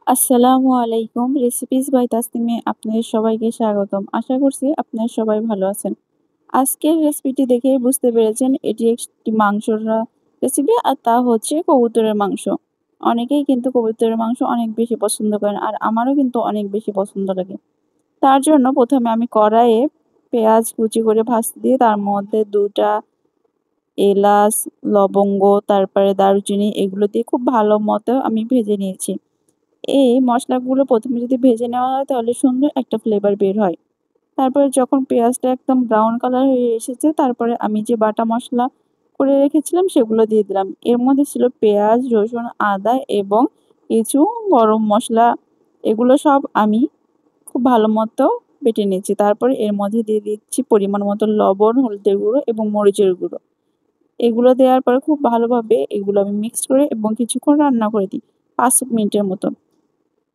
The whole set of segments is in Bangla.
আসসালামু আলাইকুম। রেসিপিস বাই তাসনিমে আপনাদের সবাইকে স্বাগতম। আশা করছি আপনারা সবাই ভালো আছেন। আজকের রেসিপিটি দেখেই বুঝতে পেরেছেন এটি একটি মাংসর রেসিপি আর তা হচ্ছে কবুতরের মাংস। অনেকেই কিন্তু কবুতরের মাংস অনেক বেশি পছন্দ করেন আর আমারও কিন্তু অনেক বেশি পছন্দ লাগে। তার জন্য ১ম এ আমি কড়াইয়ে পেঁয়াজ কুচি করে ভাজতে দিয়ে তার মধ্যে ২ টা এলাচ, লবঙ্গ, তারপরে দারুচিনি এগুলো দিয়ে খুব ভালো মতো আমি ভেজে নিয়েছি। এই মসলাগুলো ১ম এ যদি ভেজে নেওয়া হয় তাহলে সুন্দর একটা ফ্লেভার বের হয়। তারপরে যখন পেঁয়াজটা একদম ব্রাউন কালার হয়ে এসেছে তারপরে আমি যে বাটা মসলা করে রেখেছিলাম সেগুলো দিয়ে দিলাম। এর মধ্যে ছিল পেঁয়াজ, রসুন, আদা এবং কিছু গরম মসলা। এগুলো সব আমি খুব ভালো মতো বেটে নিয়েছি। তারপরে এর মধ্যে দিয়ে দিচ্ছি পরিমাণ মতো লবণ, হলুদের গুঁড়ো এবং মরিচের গুঁড়ো। এগুলো দেওয়ার পরে খুব ভালোভাবে এগুলো আমি মিক্সড করে এবং কিছুক্ষণ রান্না করে দিই ৫ মিনিটের মতো।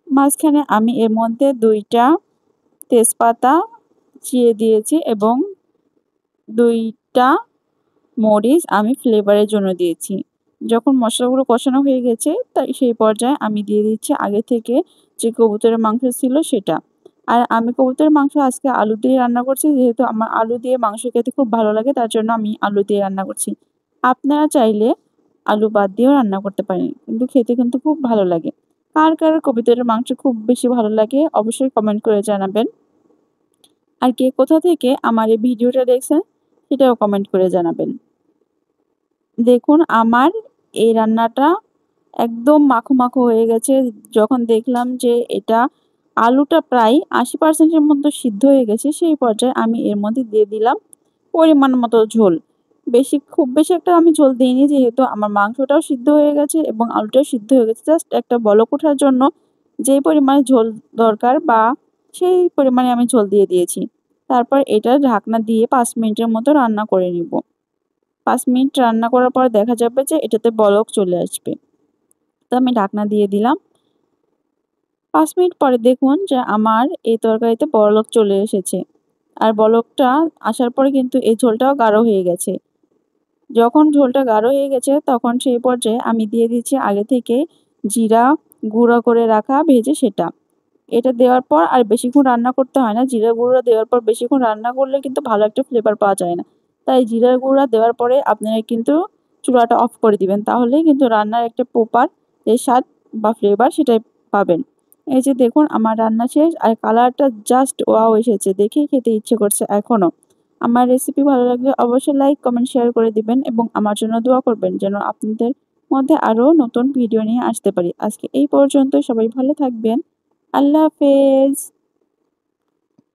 মাঝখানে আমি এর মধ্যে ২ টা তেজপাতা চিড়ে দিয়েছি এবং ২ টা মরিচ আমি ফ্লেভারের জন্য দিয়েছি। যখন মসলাগুলো কষানো হয়ে গেছে সেই পর্যায়ে আমি দিয়ে দিচ্ছি আগে থেকে যে কবুতরের মাংস ছিল সেটা। আর আমি কবুতরের মাংস আজকে আলু দিয়ে রান্না করছি যেহেতু আমার আলু দিয়ে মাংস খেতে খুব ভালো লাগে তার জন্য আমি আলু দিয়ে রান্না করছি। আপনারা চাইলে আলু বাদ দিয়েও রান্না করতে পারেন। কিন্তু খেতে কিন্তু খুব ভালো লাগে। কার কবুতরের মাংস খুব বেশি ভালো লাগে অবশ্যই কমেন্ট করে জানাবেন। আর কে কোথা থেকে আমার এই ভিডিওটা দেখছেন সেটাও কমেন্ট করে জানাবেন। দেখুন আমার এই রান্নাটা একদম মাখো, মাখো হয়ে গেছে। যখন দেখলাম যে এটা আলুটা প্রায় ৮০% এর মতো সিদ্ধ হয়ে গেছে সেই পর্যায়ে আমি এর মধ্যে দিয়ে দিলাম পরিমাণ মতো ঝোল। খুব বেশি একটা আমি ঝোল দিইনি যেহেতু আমার মাংসটাও সিদ্ধ হয়ে গেছে এবং আলুটাও সিদ্ধ হয়ে গেছে। জাস্ট একটা বলক ওঠার জন্য যেই পরিমাণে ঝোল দরকার বা সেই পরিমাণে আমি ঝোল দিয়ে দিয়েছি। তারপর এটা ঢাকনা দিয়ে ৫ মিনিটের মতো রান্না করে নিব। ৫ মিনিট রান্না করার পর দেখা যাবে যে এটাতে বলক চলে আসবে। তো আমি ঢাকনা দিয়ে দিলাম। ৫ মিনিট পরে দেখুন যে আমার এই তরকারিতে বলক চলে এসেছে। আর বলকটা আসার পরে কিন্তু এই ঝোলটাও গাঢ় হয়ে গেছে। যখন ঝোলটা গাঢ় হয়ে গেছে তখন সেই পর্যায়ে আমি দিয়ে দিচ্ছি আগে থেকে জিরা গুঁড়ো করে রাখা ভেজে সেটা। এটা দেওয়ার পর আর বেশিক্ষণ রান্না করতে হয় না। জিরা গুঁড়া দেওয়ার পর বেশিক্ষণ রান্না করলে কিন্তু ভালো একটা ফ্লেভার পাওয়া যায় না। তাই জিরার গুঁড়া দেওয়ার পরে আপনারা কিন্তু চুলাটা অফ করে দিবেন। তাহলেই কিন্তু রান্নার একটা প্রপার যে স্বাদ বা ফ্লেভার সেটাই পাবেন। এই যে দেখুন আমার রান্না শেষ আর কালারটা জাস্ট ওয়াও এসেছে। দেখেই খেতে ইচ্ছে করছে এখনো। আমার রেসিপি ভালো লাগলে অবশ্যই লাইক, কমেন্ট, শেয়ার করে দিবেন এবং আমার জন্য দোয়া করবেন যেন আপনাদের মধ্যে আরও নতুন ভিডিও নিয়ে আসতে পারি। আজকে এই পর্যন্তই। সবাই ভালো থাকবেন। আল্লাহ হাফেজ।